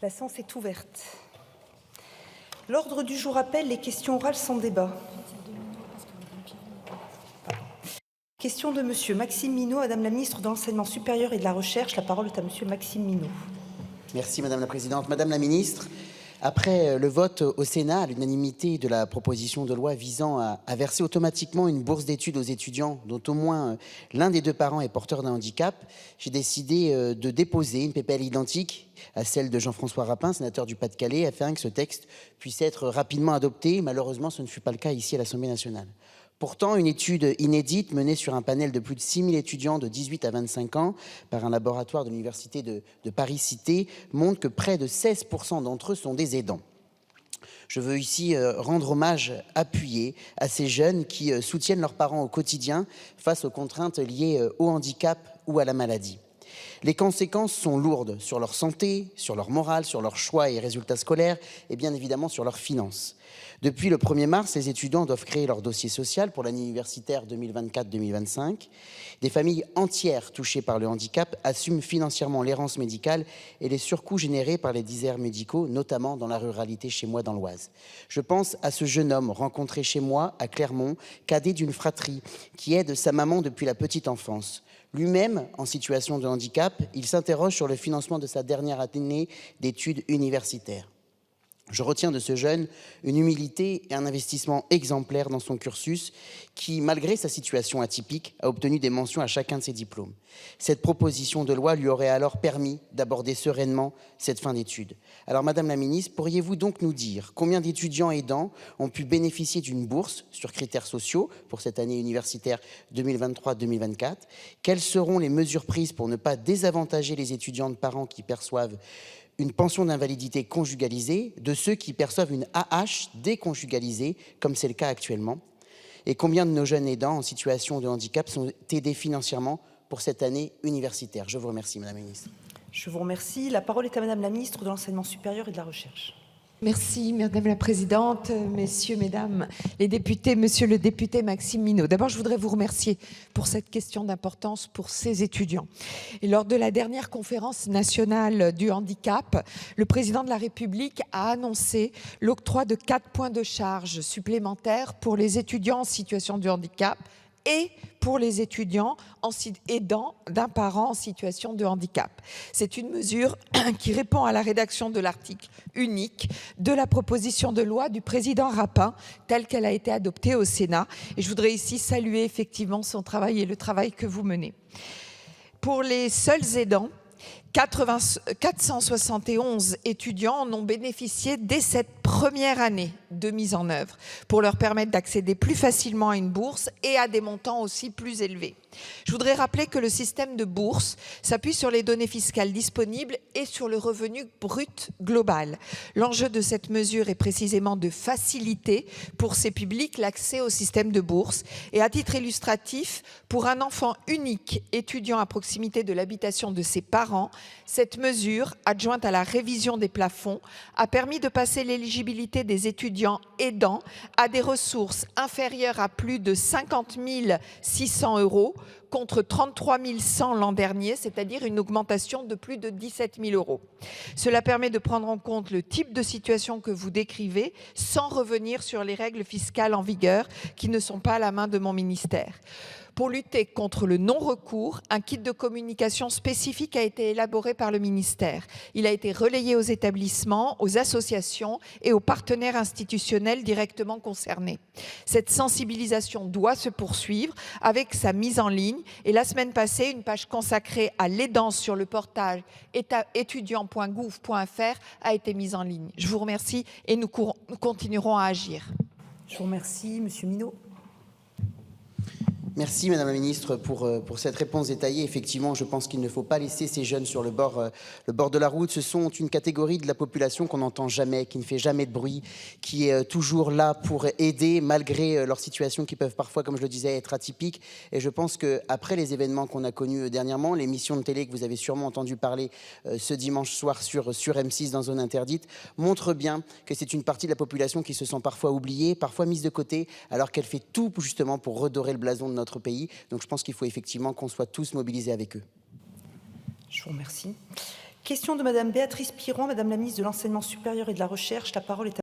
La séance est ouverte. L'ordre du jour appelle les questions orales sans débat. Question de Monsieur Maxime Minot, Madame la Ministre de l'Enseignement supérieur et de la Recherche. La parole est à Monsieur Maxime Minot. Merci Madame la Présidente. Madame la Ministre, après le vote au Sénat à l'unanimité de la proposition de loi visant à verser automatiquement une bourse d'études aux étudiants dont au moins l'un des deux parents est porteur d'un handicap, j'ai décidé de déposer une PPL identique à celle de Jean-François Rapin, sénateur du Pas-de-Calais, afin que ce texte puisse être rapidement adopté. Malheureusement, ce ne fut pas le cas ici à l'Assemblée nationale. Pourtant, une étude inédite menée sur un panel de plus de 6 000 étudiants de 18 à 25 ans par un laboratoire de l'Université de Paris-Cité montre que près de 16% d'entre eux sont des aidants. Je veux ici rendre hommage appuyé à ces jeunes qui soutiennent leurs parents au quotidien face aux contraintes liées au handicap ou à la maladie. Les conséquences sont lourdes sur leur santé, sur leur morale, sur leurs choix et résultats scolaires et bien évidemment sur leurs finances. Depuis le 1er mars, les étudiants doivent créer leur dossier social pour l'année universitaire 2024-2025. Des familles entières touchées par le handicap assument financièrement l'errance médicale et les surcoûts générés par les déserts médicaux, notamment dans la ruralité chez moi dans l'Oise. Je pense à ce jeune homme rencontré chez moi à Clermont, cadet d'une fratrie, qui aide sa maman depuis la petite enfance. Lui-même, en situation de handicap, il s'interroge sur le financement de sa dernière année d'études universitaires. Je retiens de ce jeune une humilité et un investissement exemplaire dans son cursus qui, malgré sa situation atypique, a obtenu des mentions à chacun de ses diplômes. Cette proposition de loi lui aurait alors permis d'aborder sereinement cette fin d'études. Alors, Madame la Ministre, pourriez-vous donc nous dire combien d'étudiants aidants ont pu bénéficier d'une bourse sur critères sociaux pour cette année universitaire 2023-2024 ? Quelles seront les mesures prises pour ne pas désavantager les étudiants de parents qui perçoivent une pension d'invalidité conjugalisée de ceux qui perçoivent une AH déconjugalisée, comme c'est le cas actuellement? Et combien de nos jeunes aidants en situation de handicap sont aidés financièrement pour cette année universitaire? Je vous remercie, Madame la Ministre. Je vous remercie. La parole est à Madame la Ministre de l'Enseignement supérieur et de la Recherche. Merci Madame la Présidente, Messieurs, Mesdames les députés, Monsieur le député Maxime Minot. D'abord, je voudrais vous remercier pour cette question d'importance pour ces étudiants. Et lors de la dernière conférence nationale du handicap, le Président de la République a annoncé l'octroi de 4 points de charge supplémentaires pour les étudiants en situation de handicap et pour les étudiants aidants d'un parent en situation de handicap. C'est une mesure qui répond à la rédaction de l'article unique de la proposition de loi du président Rapin, telle qu'elle a été adoptée au Sénat. Et je voudrais ici saluer effectivement son travail et le travail que vous menez. Pour les seuls aidants, 471 étudiants en ont bénéficié dès cette première année de mise en œuvre pour leur permettre d'accéder plus facilement à une bourse et à des montants aussi plus élevés. Je voudrais rappeler que le système de bourse s'appuie sur les données fiscales disponibles et sur le revenu brut global. L'enjeu de cette mesure est précisément de faciliter pour ces publics l'accès au système de bourse. Et à titre illustratif, pour un enfant unique étudiant à proximité de l'habitation de ses parents, cette mesure, adjointe à la révision des plafonds, a permis de passer l'éligibilité des étudiants aidants à des ressources inférieures à plus de 50 600 € contre 33 100 l'an dernier, c'est-à-dire une augmentation de plus de 17 000 €. Cela permet de prendre en compte le type de situation que vous décrivez sans revenir sur les règles fiscales en vigueur qui ne sont pas à la main de mon ministère. Pour lutter contre le non-recours, un kit de communication spécifique a été élaboré par le ministère. Il a été relayé aux établissements, aux associations et aux partenaires institutionnels directement concernés. Cette sensibilisation doit se poursuivre avec sa mise en ligne. Et la semaine passée, une page consacrée à l'aidance sur le portail étudiant.gouv.fr a été mise en ligne. Je vous remercie et nous continuerons à agir. Je vous remercie. Monsieur Minot. Merci Madame la Ministre pour cette réponse détaillée. Effectivement, je pense qu'il ne faut pas laisser ces jeunes sur le bord de la route. Ce sont une catégorie de la population qu'on n'entend jamais, qui ne fait jamais de bruit, qui est toujours là pour aider malgré leurs situations qui peuvent parfois, comme je le disais, être atypiques. Et je pense qu'après les événements qu'on a connus dernièrement, l'émission de télé que vous avez sûrement entendu parler ce dimanche soir sur M6 dans Zone Interdite, montre bien que c'est une partie de la population qui se sent parfois oubliée, parfois mise de côté, alors qu'elle fait tout justement pour redorer le blason de notre pays. Donc je pense qu'il faut effectivement qu'on soit tous mobilisés avec eux. Je vous remercie. Question de Madame Béatrice Piron, Madame la ministre de l'Enseignement supérieur et de la Recherche. La parole est à